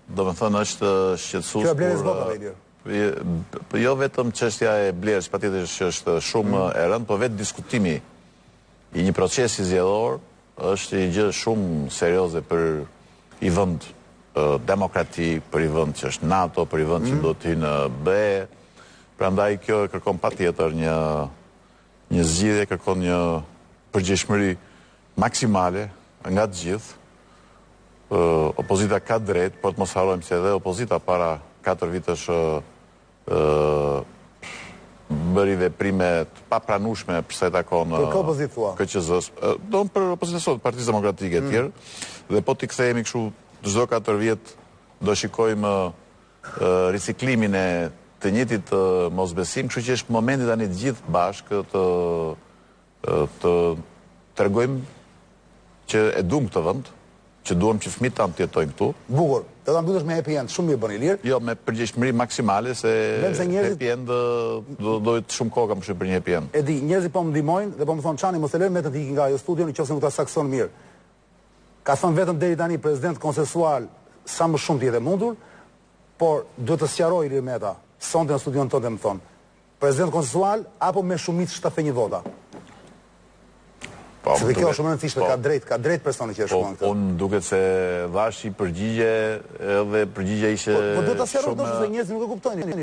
Do me thënë është shqetësues për jo vetëm çështja e blerës, patjetër që është shumë e rëndë, por vetë diskutimi i një procesi zgjedhor është një gjë shumë serioze për i vend demokratik, për i vend që është NATO, për i vend që do të hyjë në BE. Prandaj kjo kërkon patjetër një zgjidhje, kërkon një përgjegjësi maksimale nga të gjithë. Opozita ka drejt, por të mos harrojmë se edhe opozita para 4 vitesh bëri veprime të papranueshme për sa i takon KQZ-s. Do për opozitën sot, Partisë Demokratike e tjerë, dhe po t'i kthehemi kështu çdo 4 vjet do shikojmë riciklimin e të njëjtit mosbesim, kështu që është momenti tani të gjithë bashkë të tregojmë që e duam këtë vend, që duam që fëmijët tanë të jetojnë këtu. Bukur. Do ta mbyllësh me happy end, shumë mirë bën Ilir. Jo, me përgjegjësi maksimale se happy end do të shumë kohë kam për një happy end. E di, njerëzit po më ndihmojnë dhe po më thonë çani mos e lër me të ikin nga ajo studio nëse nuk ta sakson mirë. Ka thënë vetëm deri tani president konsensual sa më shumë të jetë mundur, por duhet të sqaroj Ilir Meta, sonte në studion tonë më thonë, president konsensual apo me shumicë 71 vota. Se dhe kjo është shumë e rëndësishme, ka drejt personi që e shkruan këtë. Unë duket se dhashi përgjigje edhe përgjigje ishte Po do ta sqaroj, do të thotë njerëzit nuk e kuptojnë.